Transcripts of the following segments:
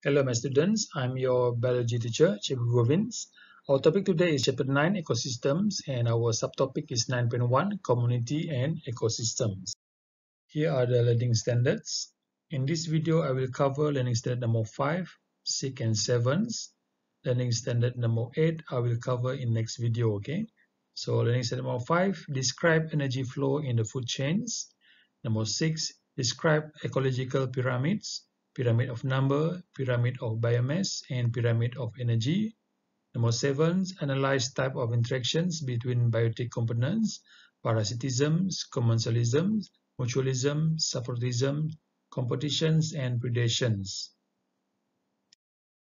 Hello, my students. I'm your biology teacher, Cikgu Govind. Our topic today is Chapter 9, Ecosystems, and our subtopic is 9.1, Community and Ecosystems. Here are the learning standards. In this video, I will cover learning standard number 5, 6, and 7. Learning standard number 8, I will cover in next video, okay? So, learning standard number 5, describe energy flow in the food chains. Number 6, describe ecological pyramids. Pyramid of number, pyramid of biomass, and pyramid of energy. Number 7, analyze type of interactions between biotic components, parasitism, commensalism, mutualism, supportism, competitions, and predations.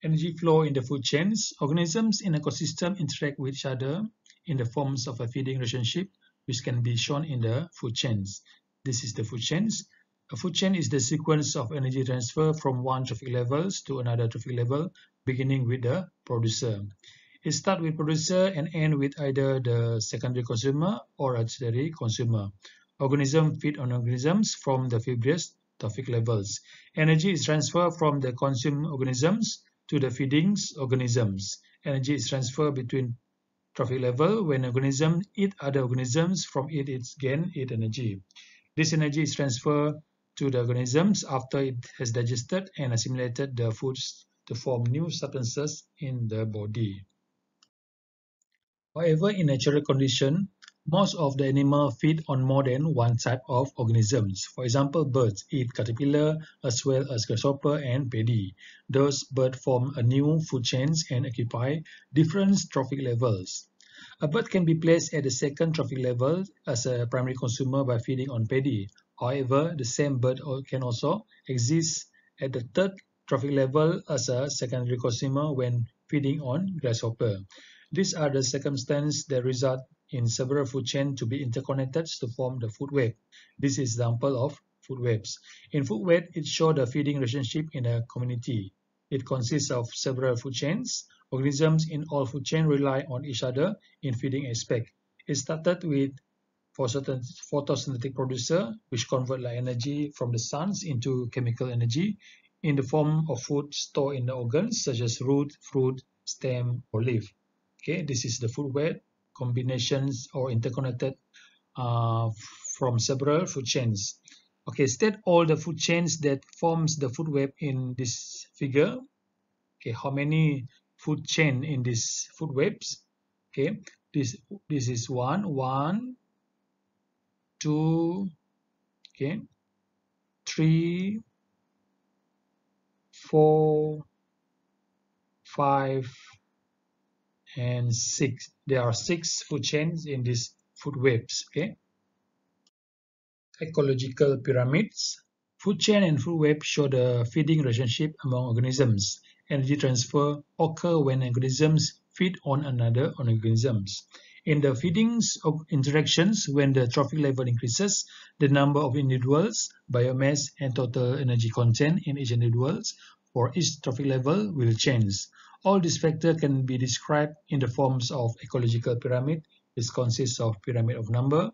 Energy flow in the food chains. Organisms in ecosystem interact with each other in the forms of a feeding relationship, which can be shown in the food chains. This is the food chains. A food chain is the sequence of energy transfer from one trophic level to another trophic level, beginning with the producer. It starts with producer and ends with either the secondary consumer or a tertiary consumer. Organisms feed on organisms from the fibrous trophic levels. Energy is transferred from the consumed organisms to the feeding organisms. Energy is transferred between trophic level. When organisms eat other organisms, from it gain energy. This energy is transferred to the organisms after it has digested and assimilated the foods to form new substances in the body. However, in natural conditions, most of the animals feed on more than one type of organisms. For example, birds eat caterpillar as well as grasshopper and paddy. Those birds form a new food chains and occupy different trophic levels. A bird can be placed at the second trophic level as a primary consumer by feeding on paddy. However, the same bird can also exist at the third trophic level as a secondary consumer when feeding on grasshopper. These are the circumstances that result in several food chains to be interconnected to form the food web. This is an example of food webs. In food web, it shows the feeding relationship in a community. It consists of several food chains. Organisms in all food chains rely on each other in feeding aspect. It started with photosynthetic producer, which convert light energy from the sun into chemical energy in the form of food stored in the organs such as root, fruit, stem, or leaf. Okay, this is the food web combinations or interconnected from several food chains. Okay, state all the food chains that forms the food web in this figure. Okay, how many food chain in this food webs? Okay, this is one, two, okay, 3, 4, 5, and 6. There are 6 food chains in these food webs. Okay. Ecological pyramids. Food chain and food web show the feeding relationship among organisms. Energy transfer occurs when organisms feed on another organisms. In the feeding interactions, when the trophic level increases, the number of individuals, biomass, and total energy content in each individual for each trophic level will change. All these factors can be described in the forms of ecological pyramid. This consists of pyramid of number,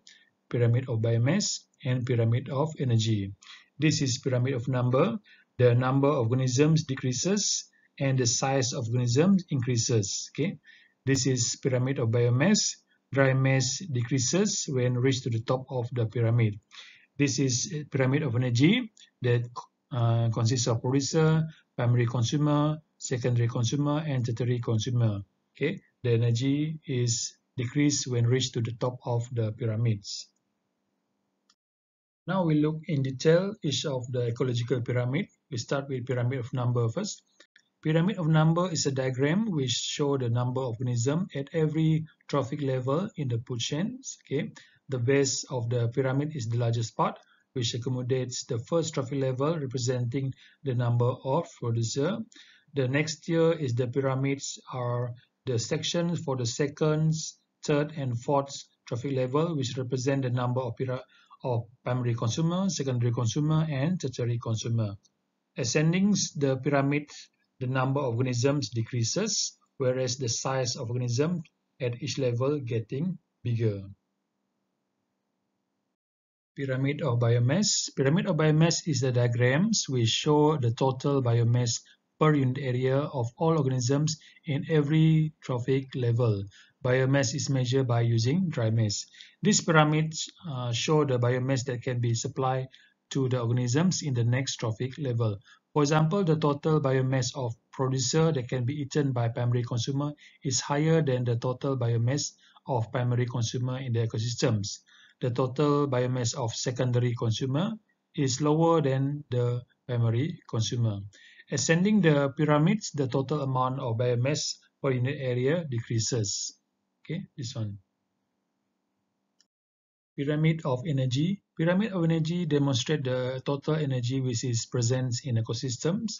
pyramid of biomass, and pyramid of energy. This is pyramid of number. The number of organisms decreases and the size of organisms increases. Okay. This is pyramid of biomass. Dry mass decreases when reached to the top of the pyramid. This is pyramid of energy that consists of producer, primary consumer, secondary consumer, and tertiary consumer. Okay, the energy is decreased when reached to the top of the pyramids. Now we look in detail each of the ecological pyramid. We start with pyramid of number first. Pyramid of number is a diagram which shows the number of organisms at every trophic level in the food chains. Okay, the base of the pyramid is the largest part, which accommodates the first trophic level, representing the number of producers. The next tier is the pyramids are the sections for the second, third, and fourth trophic level, which represent the number of primary consumer, secondary consumer, and tertiary consumer. Ascending the pyramid, the number of organisms decreases, whereas the size of organisms at each level getting bigger. Pyramid of biomass. Pyramid of biomass is the diagrams which show the total biomass per unit area of all organisms in every trophic level. Biomass is measured by using dry mass. These pyramids show the biomass that can be supplied to the organisms in the next trophic level. For example, the total biomass of producer that can be eaten by primary consumer is higher than the total biomass of primary consumer in the ecosystems. The total biomass of secondary consumer is lower than the primary consumer. Ascending the pyramids, the total amount of biomass per unit area decreases. Okay, this one. Pyramid of energy. Pyramid of energy demonstrates the total energy which is present in ecosystems.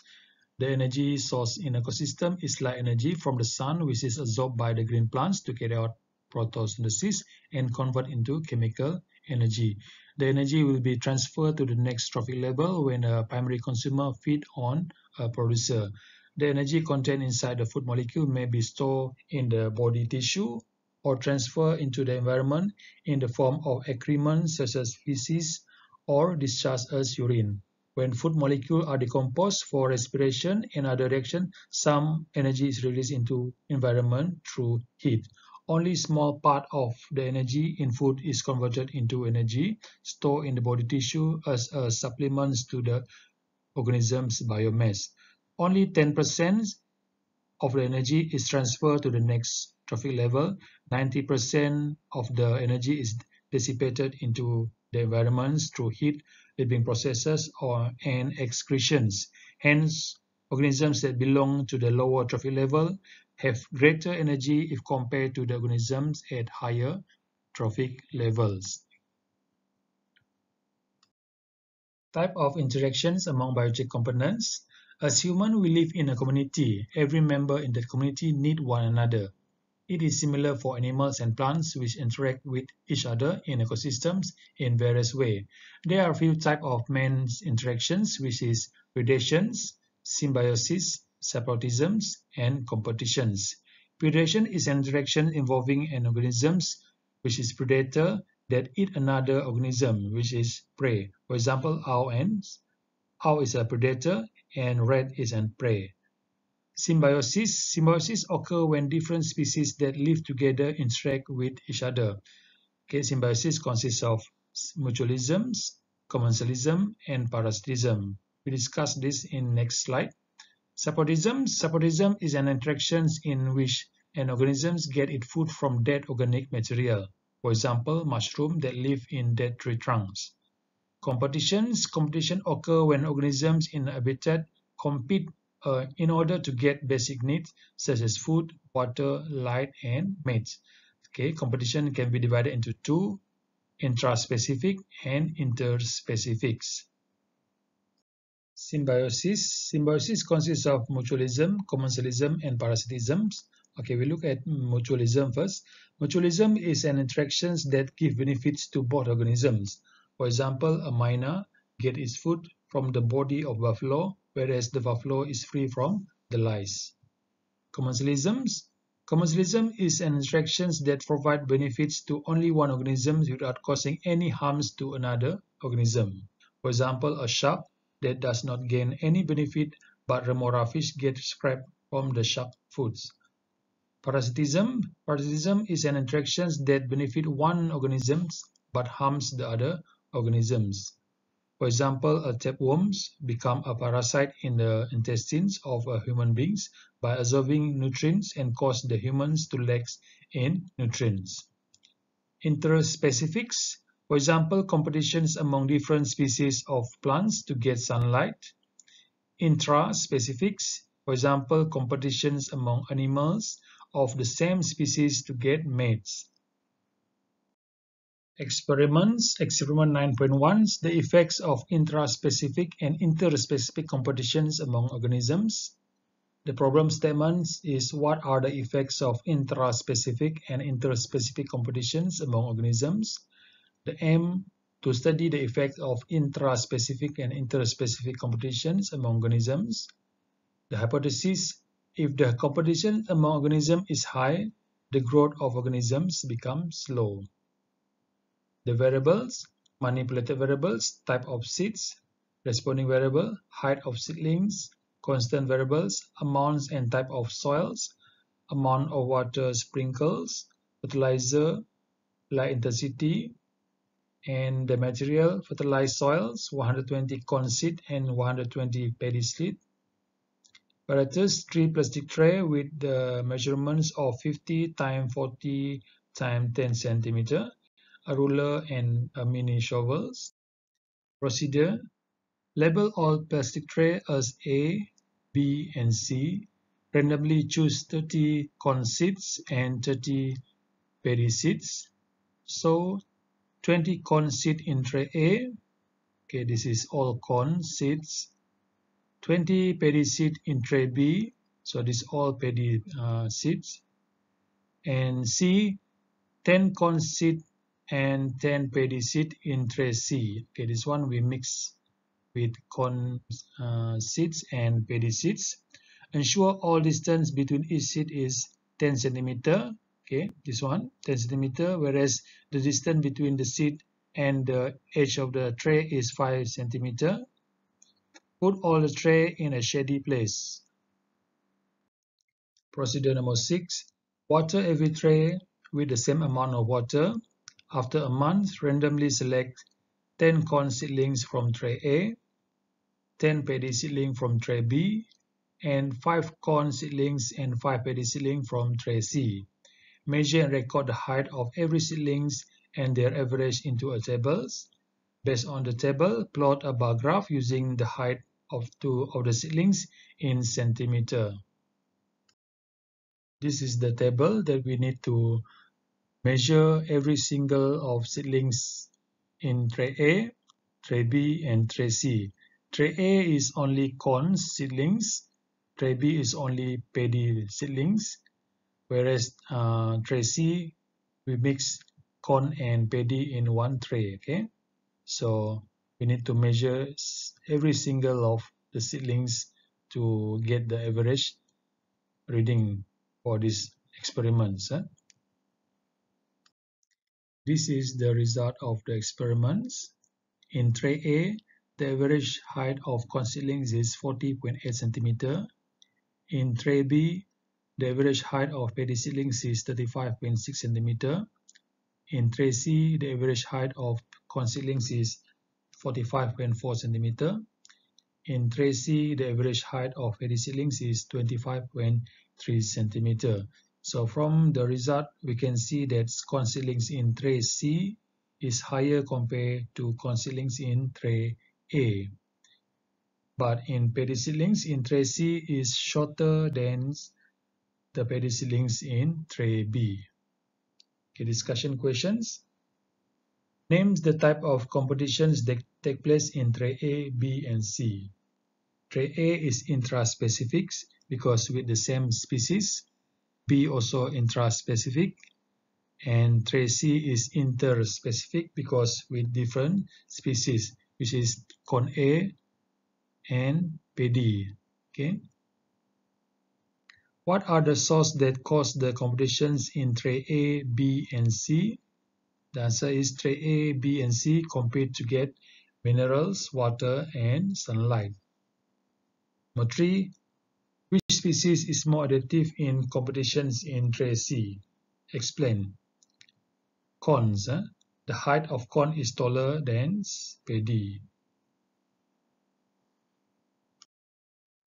The energy source in ecosystem is light energy from the sun, which is absorbed by the green plants to carry out photosynthesis and convert into chemical energy. The energy will be transferred to the next trophic level when a primary consumer feed on a producer. The energy contained inside the food molecule may be stored in the body tissue or transferred into the environment in the form of excrement such as feces or discharge as urine. When food molecules are decomposed for respiration and other reaction, some energy is released into environment through heat. Only small part of the energy in food is converted into energy stored in the body tissue as a supplement to the organism's biomass. Only 10% of the energy is transferred to the next trophic level. 90% of the energy is dissipated into the environments through heat, living processes, and excretions. Hence, organisms that belong to the lower trophic level have greater energy if compared to the organisms at higher trophic levels. Type of interactions among biotic components. As humans, we live in a community. Every member in that community needs one another. It is similar for animals and plants which interact with each other in ecosystems in various ways. There are a few types of main interactions, which is predations, symbiosis, separatisms, and competitions. Predation is an interaction involving an organism which is predator that eat another organism which is prey. For example, owl is a predator and rat is a prey. Symbiosis occurs when different species that live together interact with each other. Okay, symbiosis consists of mutualism, commensalism, and parasitism. We discuss this in next slide. Separatism is an interaction in which an organism gets its food from dead organic material. For example, mushrooms that live in dead tree trunks. Competition occurs when organisms in a habitat compete in order to get basic needs such as food, water, light, and mates. Okay, competition can be divided into two, intraspecific and interspecifics. Symbiosis consists of mutualism, commensalism, and parasitism. Okay, we look at mutualism first. Mutualism is an interaction that gives benefits to both organisms. For example, a myna gets its food from the body of buffalo, whereas the buffalo is free from the lice. Commensalism is an interaction that provides benefits to only one organism without causing any harms to another organism. For example, a shark that does not gain any benefit but remora fish get scrapped from the shark foods. Parasitism is an interaction that benefits one organism but harms the other organisms. For example, a tapeworms become a parasite in the intestines of human beings by absorbing nutrients and cause the humans to lack in nutrients. Interspecifics, for example, competitions among different species of plants to get sunlight. Intraspecifics, for example, competitions among animals of the same species to get mates. Experiment 9.1, the effects of intraspecific and interspecific competitions among organisms. The problem statement is what are the effects of intraspecific and interspecific competitions among organisms. The aim to study the effect of intraspecific and interspecific competitions among organisms. The hypothesis, if the competition among organisms is high, the growth of organisms becomes slow. The variables, manipulated variables, type of seeds, responding variable, height of seedlings, Constant variables, amounts and type of soils, amount of water sprinkles, fertilizer, light intensity, and the material, fertilized soils, 120 corn seed and 120 paddy seed. Apparatus, 3 plastic tray with the measurements of 50 x 40 x 10 cm, a ruler and a mini shovels. Procedure, label all plastic tray as A, B, and C. Randomly choose 30 corn seeds and 30 paddy seeds. So 20 corn seed in tray A. Okay, this is all corn seeds. 20 paddy seed in tray B. So this all paddy seeds. And C, 10 corn seed and 10 paddy seed in tray C. Okay, this one we mix with corn seeds and paddy seeds. Ensure all distance between each seed is 10 cm. Okay, this one 10 cm, whereas the distance between the seed and the edge of the tray is 5 cm. Put all the tray in a shady place. Procedure number 6. Water every tray with the same amount of water. After a month, randomly select 10 corn seedlings from tray A, 10 paddy seedlings from tray B, and 5 corn seedlings and 5 paddy seedlings from tray C. Measure and record the height of every seedlings and their average into a table. Based on the table, plot a bar graph using the height of the seedlings in centimeter. This is the table that we need to measure every single of seedlings in tray A, tray B, and tray C. Tray A is only corn seedlings, tray B is only paddy seedlings, whereas tray C, we mix corn and paddy in one tray, okay? So we need to measure every single of the seedlings to get the average reading for these experiments. This is the result of the experiments. In tray A, the average height of corn seedlings is 40.8 cm. In tray B, the average height of paddy seedlings is 35.6 cm. In tray C, the average height of corn seedlings is 45.4 cm. In tray C, the average height of paddy seedlings is 25.3 cm. So from the result, we can see that corn seedlings in tray C is higher compared to corn seedlings in tray A. But in paddy seedlings in tray C is shorter than the paddy seedlings in tray B. Okay, discussion questions. Names the type of competitions that take place in tray A, B, and C. Tray A is intraspecific because with the same species. B also intraspecific, and tray C is interspecific because with different species, which is corn A and paddy. Okay. What are the sources that cause the competitions in tray A, B, and C? The answer is tray A, B, and C compete to get minerals, water, and sunlight. Number 3. Which species is more adaptive in competitions in tray C? Explain. Corns. The height of corn is taller than paddy.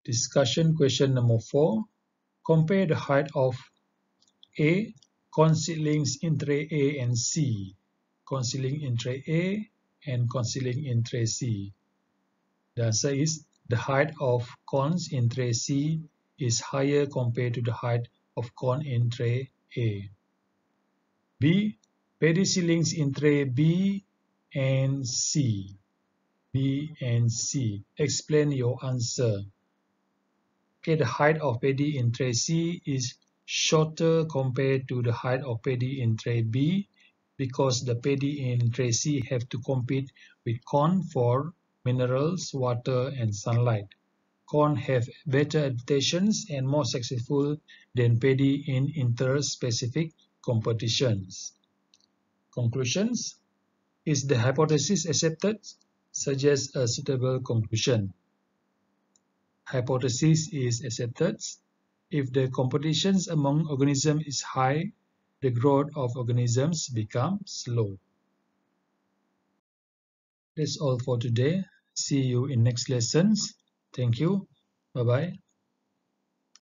Discussion question number 4. Compare the height of A. Corn seedlings in tray A and C. Corn seedling in tray A and corn seedling in tray C. The answer is the height of corns in tray C is higher compared to the height of corn in tray A. B. Paddy seedlings in tray B and C. B and C. Explain your answer. Okay, the height of paddy in tray C is shorter compared to the height of paddy in tray B because the paddy in tray C have to compete with corn for minerals, water, and sunlight. Corn have better adaptations and more successful than paddy in interspecific competitions. Conclusions. Is the hypothesis accepted? Suggest a suitable conclusion. hypothesis is accepted. If the competitions among organisms is high, the growth of organisms becomes slow. That's all for today. See you in next lessons. Thank you. Bye bye.